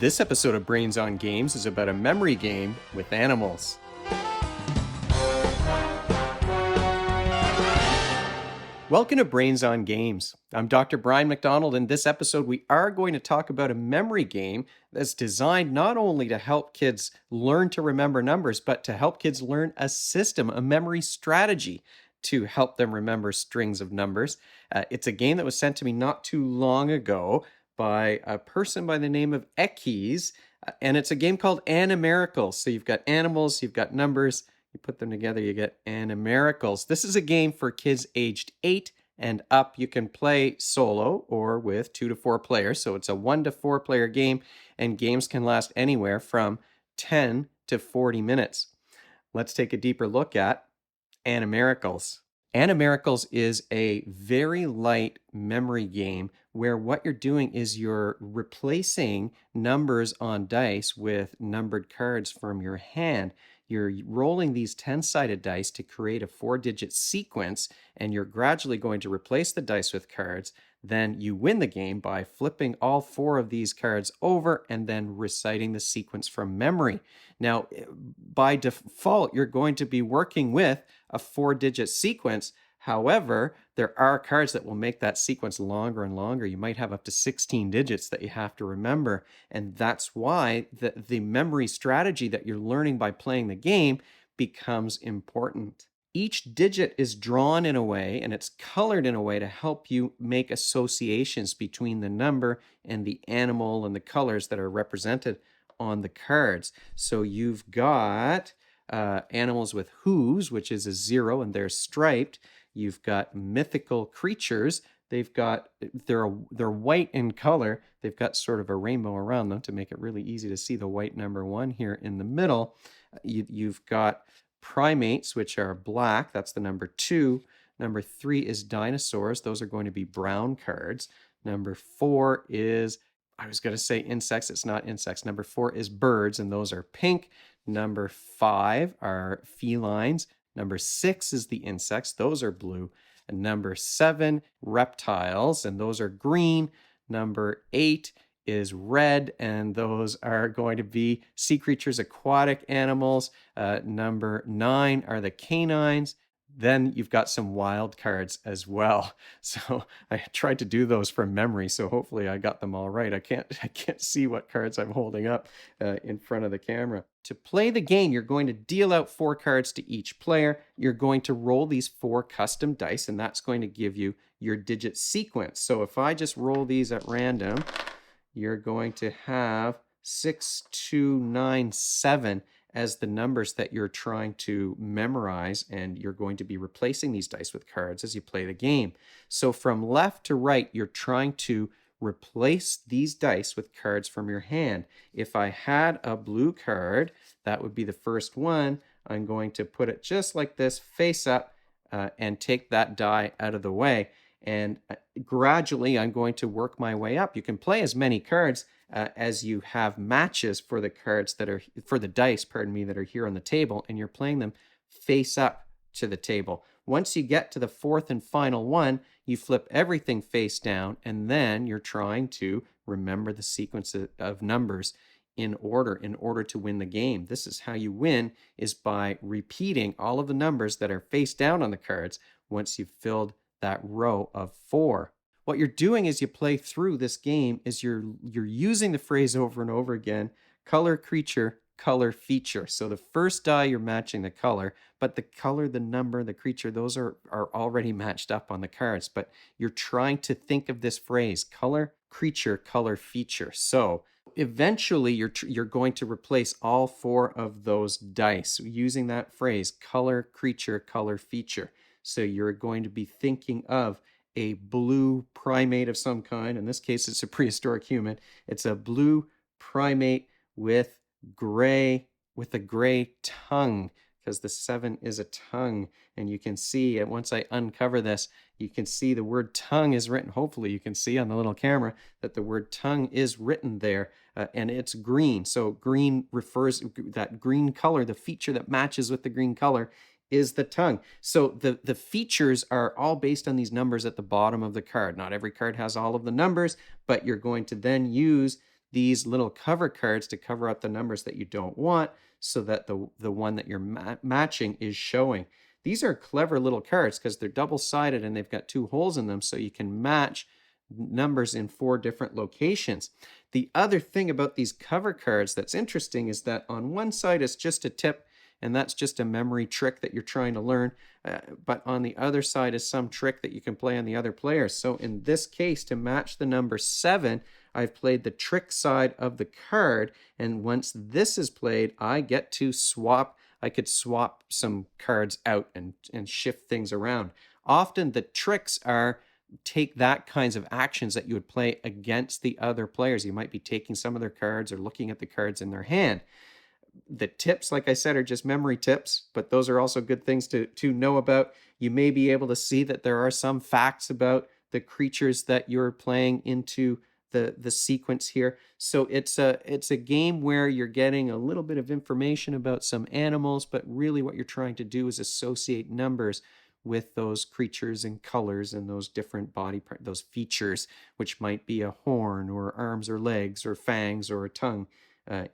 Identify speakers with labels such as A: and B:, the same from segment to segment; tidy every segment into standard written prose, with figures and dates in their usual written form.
A: This episode of Brains on Games is about a memory game with animals. Welcome to Brains on Games. I'm Dr. Brian McDonald. In this episode, we are going to talk about a memory game that's designed not only to help kids learn to remember numbers, but to help kids learn a system, a memory strategy to help them remember strings of numbers. It's a game that was sent to me not too long ago by a person by the name of Ekis, and it's a game called Animericals. So you've got animals, you've got numbers, you put them together, you get Animericals. This is a game for kids aged 8 and up. You can play solo or with 2 to 4 players. So it's a 1 to 4 player game, and games can last anywhere from 10 to 40 minutes. Let's take a deeper look at Animericals. Animericals is a very light memory game where what you're doing is you're replacing numbers on dice with numbered cards from your hand. You're rolling these 10-sided dice to create a 4-digit sequence, and you're gradually going to replace the dice with cards. Then you win the game by flipping all 4 of these cards over and then reciting the sequence from memory. Now, by default, you're going to be working with a 4-digit sequence. However, there are cards that will make that sequence longer and longer. You might have up to 16 digits that you have to remember. And that's why the memory strategy that you're learning by playing the game becomes important. Each digit is drawn in a way and it's colored in a way to help you make associations between the number and the animal and the colors that are represented on the cards. So you've got animals with hooves, which is a 0, and they're striped. You've got mythical creatures. They're white in color. They've got sort of a rainbow around them to make it really easy to see the white number 1 here in the middle. You've got primates, which are black. That's the number 2. Number 3 is dinosaurs. Those are going to be brown cards. Number 4 is, I was going to say insects. It's not insects. Number 4 is birds, and those are pink. Number 5 are felines. Number 6 is the insects. Those are blue. And number 7, reptiles, and those are green. Number 8 is red, and those are going to be sea creatures, aquatic animals. Number 9 are the canines. Then you've got some wild cards as well. So I tried to do those from memory, so hopefully I got them all right. I can't see what cards I'm holding up in front of the camera. To play the game, you're going to deal out 4 cards to each player. You're going to roll these 4 custom dice, and that's going to give you your digit sequence. So if I just roll these at random, you're going to have 6, 2, 9, 7 as the numbers that you're trying to memorize, and you're going to be replacing these dice with cards as you play the game. So from left to right, you're trying to replace these dice with cards from your hand. If I had a blue card, that would be the first one. I'm going to put it just like this, face up, and take that die out of the way. And gradually, I'm going to work my way up. You can play as many cards as you have matches for the cards that are, for the dice, pardon me, that are here on the table, and you're playing them face up to the table. Once you get to the 4th and final one, you flip everything face down, and then you're trying to remember the sequence of numbers in order to win the game. This is how you win, is by repeating all of the numbers that are face down on the cards once you've filled that row of 4. What you're doing as you play through this game is you're using the phrase over and over again, color creature, color feature. So the first die, you're matching the color, but the color, the number, the creature, those are already matched up on the cards. But you're trying to think of this phrase, color creature, color feature. So eventually you're going to replace all 4 of those dice using that phrase, color creature, color feature. So you're going to be thinking of a blue primate of some kind. In this case, it's a prehistoric human. It's a blue primate with a gray tongue, because the 7 is a tongue. And you can see, and once I uncover this, you can see the word tongue is written. Hopefully you can see on the little camera that the word tongue is written there, and it's green. So green refers, that green color, the feature that matches with the green color is the tongue. So the features are all based on these numbers at the bottom of the card. Not every card has all of the numbers, but you're going to then use these little cover cards to cover up the numbers that you don't want so that the one that you're matching is showing. These are clever little cards because they're double-sided and they've got two holes in them, so you can match numbers in 4 different locations. The other thing about these cover cards that's interesting is that on one side it's just a tip, and that's just a memory trick that you're trying to learn. But on the other side is some trick that you can play on the other players. So in this case, to match the number 7, I've played the trick side of the card, and once this is played, I get to swap. I could swap some cards out and shift things around. Often the tricks are take that kinds of actions that you would play against the other players. You might be taking some of their cards or looking at the cards in their hand. The tips, like I said, are just memory tips, but those are also good things to know about. You may be able to see that there are some facts about the creatures that you're playing into the sequence here. So it's a game where you're getting a little bit of information about some animals, but really what you're trying to do is associate numbers with those creatures and colors and those different body parts, those features, which might be a horn or arms or legs or fangs or a tongue.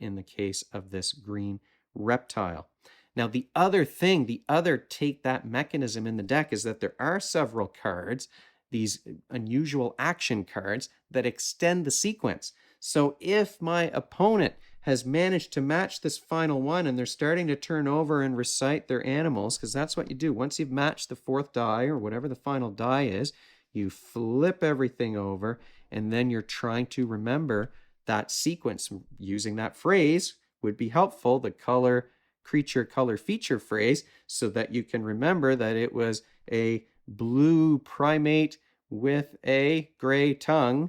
A: In the case of this green reptile. Now, the other take that mechanism in the deck is that there are several cards, these unusual action cards, that extend the sequence. So if my opponent has managed to match this final one and they're starting to turn over and recite their animals, because that's what you do. Once you've matched the 4th die or whatever the final die is, you flip everything over and then you're trying to remember that sequence. Using that phrase would be helpful, the color, creature, color, feature phrase, so that you can remember that it was a blue primate with a gray tongue,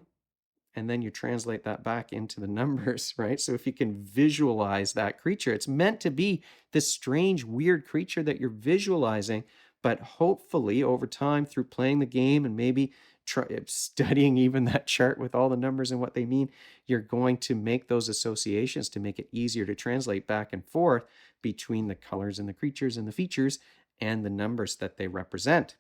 A: and then you translate that back into the numbers, right? So if you can visualize that creature, it's meant to be this strange, weird creature that you're visualizing, but hopefully over time through playing the game and maybe studying even that chart with all the numbers and what they mean, you're going to make those associations to make it easier to translate back and forth between the colors and the creatures and the features and the numbers that they represent.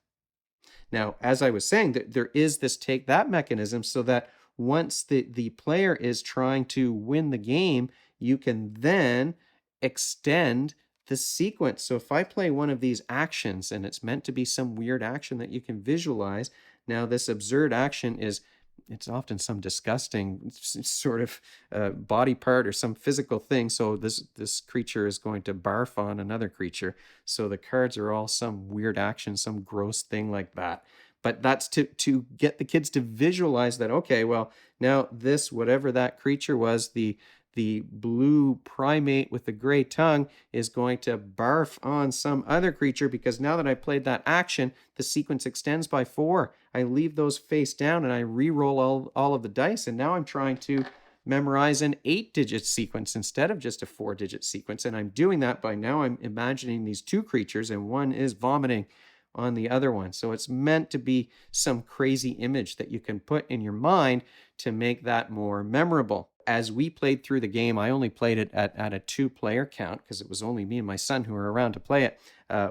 A: Now, as I was saying, there is this take that mechanism so that once the player is trying to win the game, you can then extend the sequence. So if I play one of these actions and it's meant to be some weird action that you can visualize, now this absurd action it's often some disgusting sort of body part or some physical thing. So this creature is going to barf on another creature. So the cards are all some weird action, some gross thing like that. But that's to get the kids to visualize that, okay, well, now this, whatever that creature was, the blue primate with the gray tongue is going to barf on some other creature, because now that I played that action, the sequence extends by 4. I leave those face down and I re-roll all of the dice, and now I'm trying to memorize an 8-digit sequence instead of just a 4-digit sequence. And I'm doing that by now I'm imagining these 2 creatures and one is vomiting on the other one. So it's meant to be some crazy image that you can put in your mind to make that more memorable. As we played through the game, I only played it at a 2-player count because it was only me and my son who were around to play it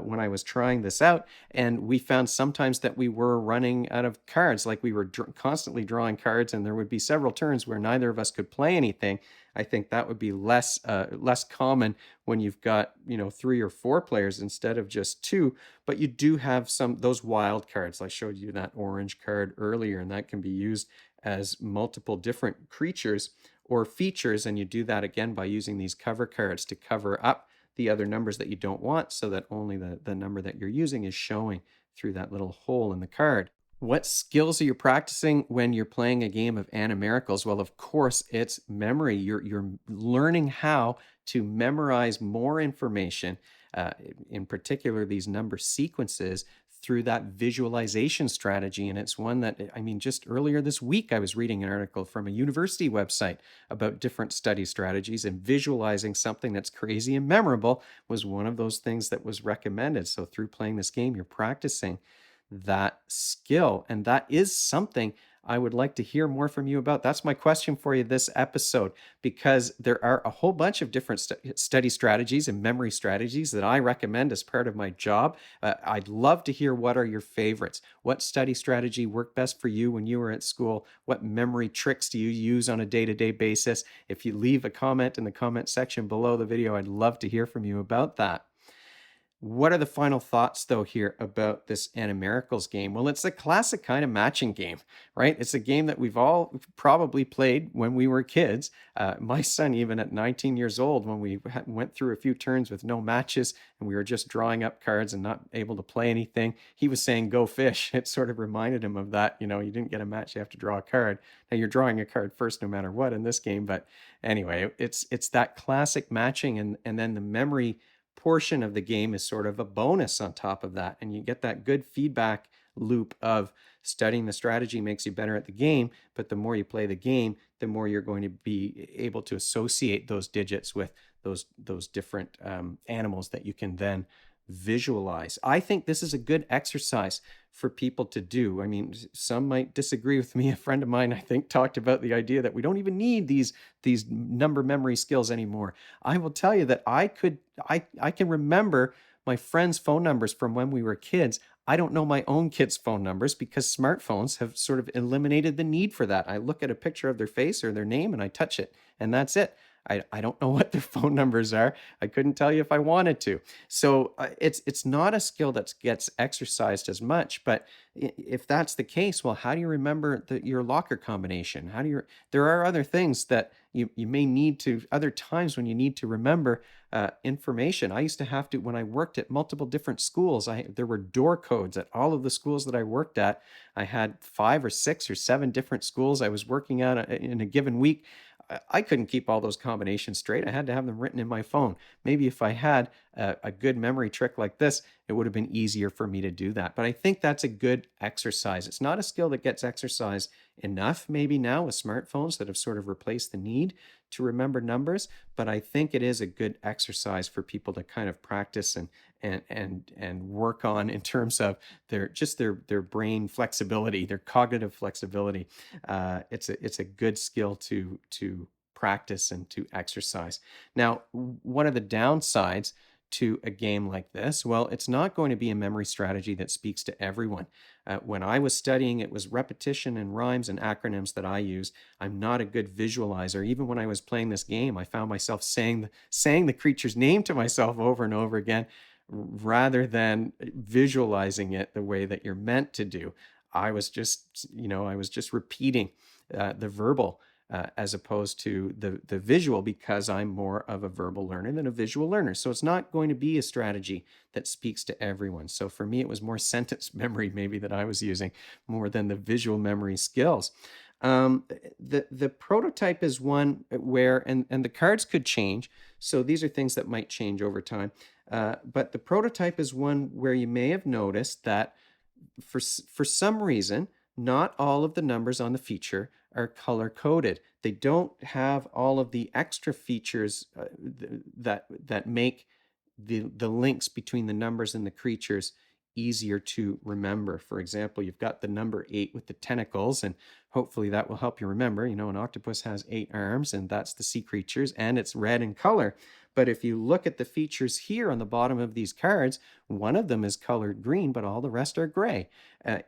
A: when I was trying this out. And we found sometimes that we were running out of cards, like we were constantly drawing cards, and there would be several turns where neither of us could play anything. I think that would be less common when you've got 3 or 4 players instead of just 2. But you do have those wild cards. I showed you that orange card earlier, and that can be used as multiple different creatures or features, and you do that again by using these cover cards to cover up the other numbers that you don't want, so that only the number that you're using is showing through that little hole in the card. What skills are you practicing when you're playing a game of Animericals? Well, of course, it's memory. You're learning how to memorize more information, in particular these number sequences, through that visualization strategy. And it's one that, just earlier this week, I was reading an article from a university website about different study strategies, and visualizing something that's crazy and memorable was one of those things that was recommended. So through playing this game, you're practicing that skill. And that is something I would like to hear more from you about. That's my question for you this episode, because there are a whole bunch of different study strategies and memory strategies that I recommend as part of my job. I'd love to hear what are your favorites. What study strategy worked best for you when you were at school? What memory tricks do you use on a day-to-day basis? If you leave a comment in the comment section below the video, I'd love to hear from you about that. What are the final thoughts, though, here about this Animericals game? Well, it's a classic kind of matching game, right? It's a game that we've all probably played when we were kids. My son, even at 19 years old, when we went through a few turns with no matches and we were just drawing up cards and not able to play anything, he was saying, "Go fish." It sort of reminded him of that. You didn't get a match, you have to draw a card. Now, you're drawing a card first no matter what in this game. But anyway, it's that classic matching, and then the memory portion of the game is sort of a bonus on top of that. And you get that good feedback loop of studying the strategy makes you better at the game, but the more you play the game, the more you're going to be able to associate those digits with those different animals that you can then visualize. I think this is a good exercise for people to do. I mean, some might disagree with me. A friend of mine, I think, talked about the idea that we don't even need these number memory skills anymore. I will tell you that I can remember my friends' phone numbers from when we were kids. I don't know my own kids' phone numbers because smartphones have sort of eliminated the need for that. I look at a picture of their face or their name and I touch it, and that's it. I don't know what their phone numbers are. I couldn't tell you if I wanted to. So it's not a skill that gets exercised as much. But if that's the case, well, how do you remember your locker combination? There are other things that you may need to, other times when you need to remember information. I used to have to, when I worked at multiple different schools, there were door codes at all of the schools that I worked at. I had 5 or 6 or 7 different schools I was working at in a given week. I couldn't keep all those combinations straight. I had to have them written in my phone. Maybe if I had a good memory trick like this, it would have been easier for me to do that. But I think that's a good exercise. It's not a skill that gets exercised enough maybe now with smartphones that have sort of replaced the need to remember numbers, but I think it is a good exercise for people to kind of practice and work on in terms of their brain flexibility, their cognitive flexibility. It's a good skill to practice and to exercise. Now, what are the downsides to a game like this? Well, it's not going to be a memory strategy that speaks to everyone. When I was studying, it was repetition and rhymes and acronyms that I used. I'm not a good visualizer. Even when I was playing this game, I found myself saying the creature's name to myself over and over again, rather than visualizing it the way that you're meant to do. I was just repeating the verbal as opposed to the visual, because I'm more of a verbal learner than a visual learner. So it's not going to be a strategy that speaks to everyone. So for me, it was more sentence memory maybe that I was using more than the visual memory skills. The prototype is one where, and the cards could change. So these are things that might change over time. But the prototype is one where you may have noticed that for some reason, not all of the numbers on the feature are color coded. They don't have all of the extra features that make the links between the numbers and the creatures easier to remember. For example, you've got the number 8 with the tentacles, and hopefully that will help you remember. An octopus has 8 arms, and that's the sea creatures, and it's red in color. But if you look at the features here on the bottom of these cards, one of them is colored green, but all the rest are gray.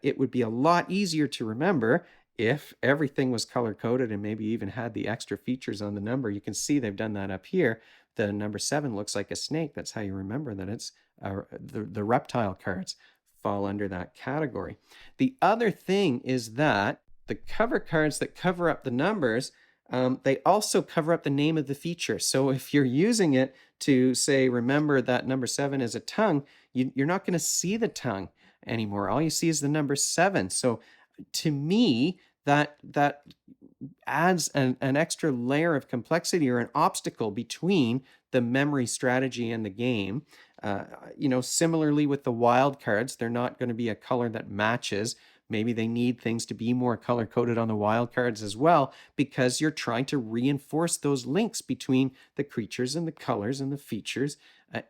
A: It would be a lot easier to remember if everything was color coded and maybe even had the extra features on the number. You can see they've done that up here. The number 7 looks like a snake. That's how you remember that it's the reptile cards fall under that category. The other thing is that the cover cards that cover up the numbers, they also cover up the name of the feature. So if you're using it to say, remember that number 7 is a tongue, you're not going to see the tongue anymore. All you see is the number 7. So to me, that adds an extra layer of complexity or an obstacle between the memory strategy and the game. Similarly with the wild cards, they're not going to be a color that matches. Maybe they need things to be more color coded on the wild cards as well, because you're trying to reinforce those links between the creatures and the colors and the features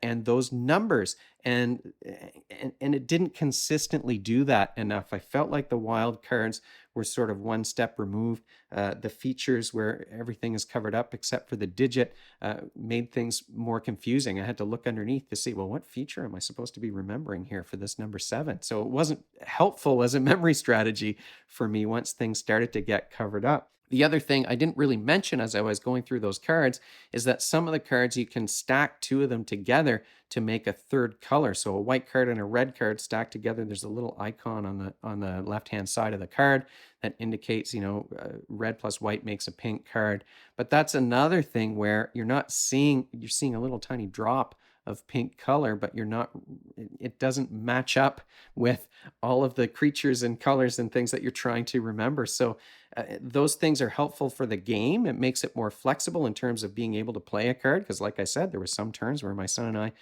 A: and those numbers. And it didn't consistently do that enough. I felt like the wild cards we're sort of one step removed. The features where everything is covered up except for the digit made things more confusing. I had to look underneath to see, well, what feature am I supposed to be remembering here for this number 7? So it wasn't helpful as a memory strategy for me once things started to get covered up. The other thing I didn't really mention as I was going through those cards is that some of the cards you can stack two of them together to make a third color. So a white card and a red card stacked together. There's a little icon on the left-hand side of the card that indicates, red plus white makes a pink card. But that's another thing where you're seeing a little tiny drop of pink color, but it doesn't match up with all of the creatures and colors and things that you're trying to remember. So those things are helpful for the game. It makes it more flexible in terms of being able to play a card. Because like I said, there were some turns where my son and I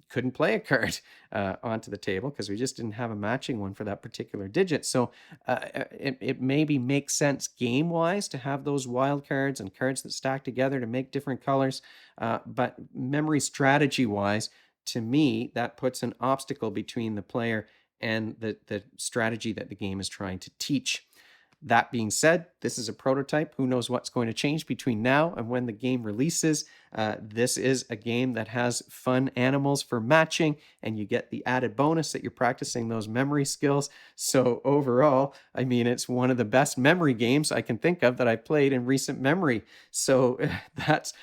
A: couldn't play a card onto the table because we just didn't have a matching one for that particular digit. So it maybe makes sense game-wise to have those wild cards and cards that stack together to make different colors. But memory strategy-wise, to me, that puts an obstacle between the player and the strategy that the game is trying to teach. That being said, this is a prototype. Who knows what's going to change between now and when the game releases. This is a game that has fun animals for matching, and you get the added bonus that you're practicing those memory skills. So overall, I mean, it's one of the best memory games I can think of that I played in recent memory. So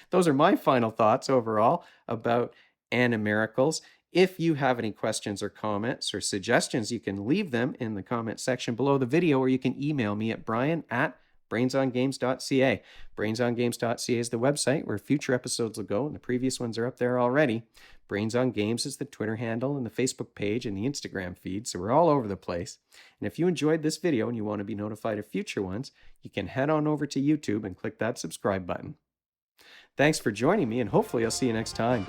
A: those are my final thoughts overall about Animericals. If you have any questions or comments or suggestions, you can leave them in the comment section below the video, or you can email me at brian@brainsongames.ca. Brainsongames.ca is the website where future episodes will go, and the previous ones are up there already. Brains on Games is the Twitter handle and the Facebook page and the Instagram feed, so we're all over the place. And if you enjoyed this video and you want to be notified of future ones, you can head on over to YouTube and click that subscribe button. Thanks for joining me, and hopefully I'll see you next time.